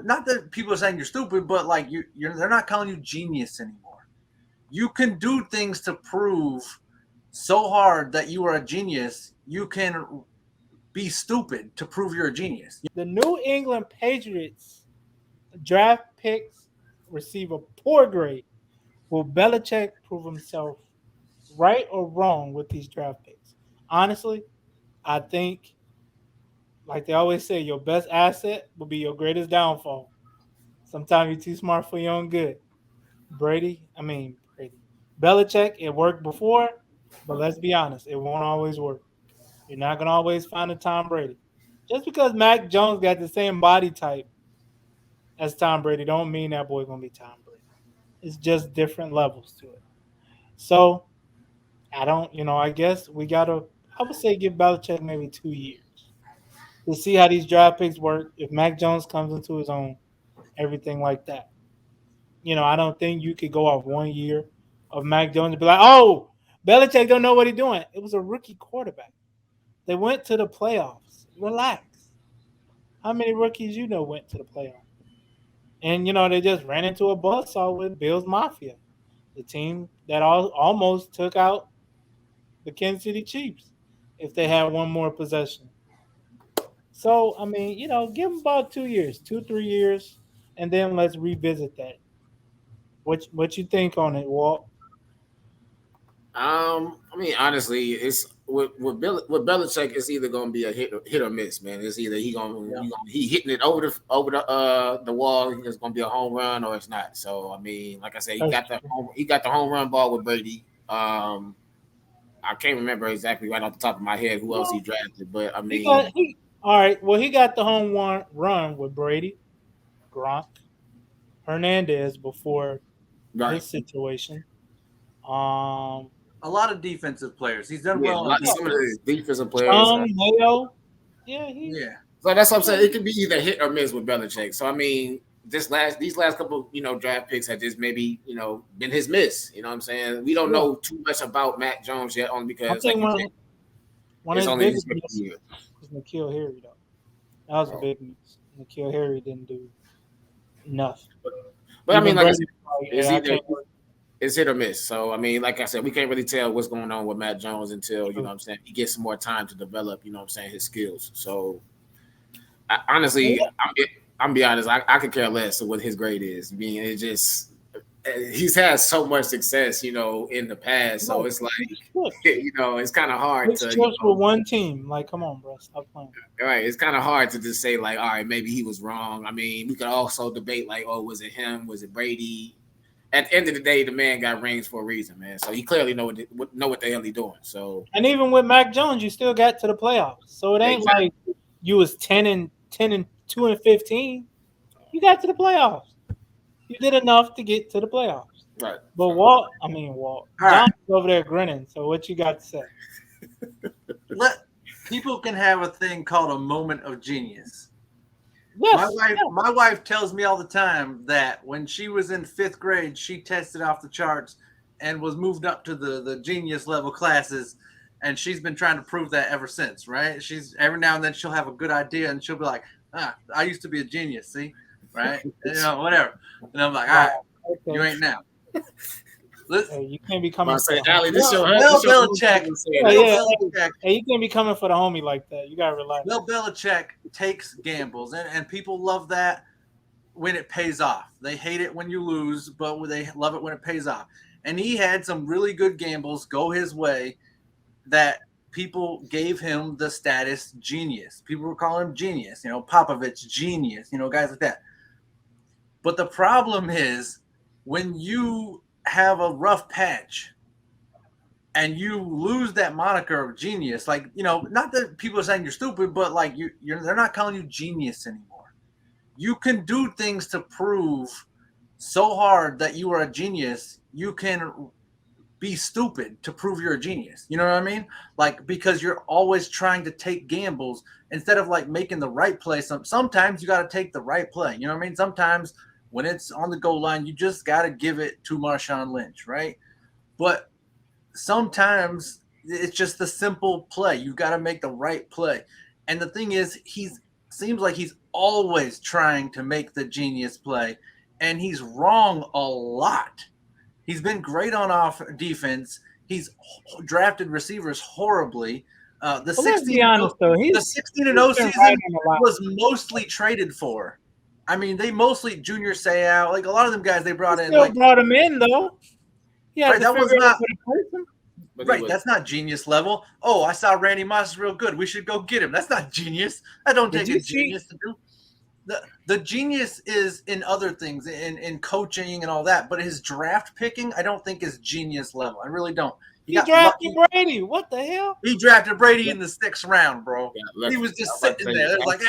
not that people are saying you're stupid, but like they're not calling you genius anymore. You can do things to prove so hard that you are a genius. You can be stupid to prove you're a genius. The New England Patriots draft picks receive a poor grade. Will Belichick prove himself right or wrong with these draft picks? Honestly, I think, like they always say, your best asset will be your greatest downfall. Sometimes you're too smart for your own good. Brady. Belichick, it worked before, but let's be honest, it won't always work. You're not going to always find a Tom Brady. Just because Mac Jones got the same body type as Tom Brady, don't mean that boy going to be Tom Brady. It's just different levels to it. So I don't, I guess we got to, I would say give Belichick maybe 2 years to see how these draft picks work. If Mac Jones comes into his own, everything like that. I don't think you could go off 1 year of Mac Jones and be like, oh, Belichick don't know what he's doing. It was a rookie quarterback. They went to the playoffs. Relax. How many rookies went to the playoffs? And they just ran into a buzzsaw with Bills Mafia, the team that almost took out the Kansas City Chiefs if they had one more possession. So give them about 2 years, 2 3 years, and then let's revisit that. What you think on it, Walt? I mean, honestly, it's with Belichick, it's either gonna be a hit or miss, man. It's either he hitting it over the wall, it's gonna be a home run, or it's not. So I mean, like I said, he got the home run ball with Brady. I can't remember exactly right off the top of my head who else he drafted, but I mean, all right. Well, he got the run with Brady, Gronk, Hernandez before his situation. A lot of defensive players. He's done well. Some of the defensive players. Mayo. Yeah. So that's what I'm saying. It can be either hit or miss with Belichick. So I mean, these last couple draft picks have just maybe been his miss. You know what I'm saying? We don't know too much about Mac Jones yet, only because one of his biggest misses was N'Keal Harry though. That was a big miss. N'Keal Harry didn't do nothing. But I mean, like I said, it's hit or miss. So I mean, like I said, we can't really tell what's going on with Matt Jones until what I'm saying, he gets some more time to develop, what I'm saying, his skills. So honestly, I'm be honest, I could care less of what his grade is. I mean, it just he's had so much success, in the past. So it's like, it's kind of hard to just with one team. Like, come on, bro, stop playing. Right, it's kind of hard to just say like, all right, maybe he was wrong. I mean, we could also debate like, oh, was it him? Was it Brady? At the end of the day, the man got rings for a reason, man. So he clearly know what the hell he doing. So, and even with Mac Jones, you still got to the playoffs. So it ain't like you was 10 and 2 and 15. You got to the playoffs. You did enough to get to the playoffs. Right. But Walt, John's over there grinning. So what you got to say? People can have a thing called a moment of genius. Yes, my wife tells me all the time that when she was in 5th grade, she tested off the charts and was moved up to the genius level classes. And she's been trying to prove that ever since, right? She's every now and then she'll have a good idea and she'll be like, I used to be a genius, see? Right? Whatever. And I'm like, all right, you ain't now. Hey, you can't be coming. Bill Belichick. Hey, you can't be coming for the homie like that. You gotta relax. Bill Belichick takes gambles, and people love that when it pays off. They hate it when you lose, but they love it when it pays off. And he had some really good gambles go his way that people gave him the status genius. People were calling him genius. Popovich genius. Guys like that. But the problem is when you have a rough patch and you lose that moniker of genius, like, not that people are saying you're stupid, but like they're not calling you genius anymore. You can do things to prove so hard that you are a genius. You can be stupid to prove you're a genius. You know what I mean? Like, because you're always trying to take gambles instead of like making the right play. Sometimes you got to take the right play. You know what I mean? Sometimes when it's on the goal line, you just got to give it to Marshawn Lynch, right? But sometimes it's just the simple play. You got to make the right play. And the thing is, he's seems like he's always trying to make the genius play, and he's wrong a lot. He's been great on off defense. He's drafted receivers horribly. The 16 and 0 season was mostly traded for. I mean, they mostly Junior Seau, like a lot of them guys they brought in. Still brought him in though. Yeah, right, that was not. Right, that's not genius level. Oh, I saw Randy Moss is real good. We should go get him. That's not genius. I don't take a genius to do. The genius is in other things, in coaching and all that. But his draft picking, I don't think is genius level. I really don't. He drafted Brady. What the hell? He drafted Brady in the 6th round, bro. He was just sitting there. It was like,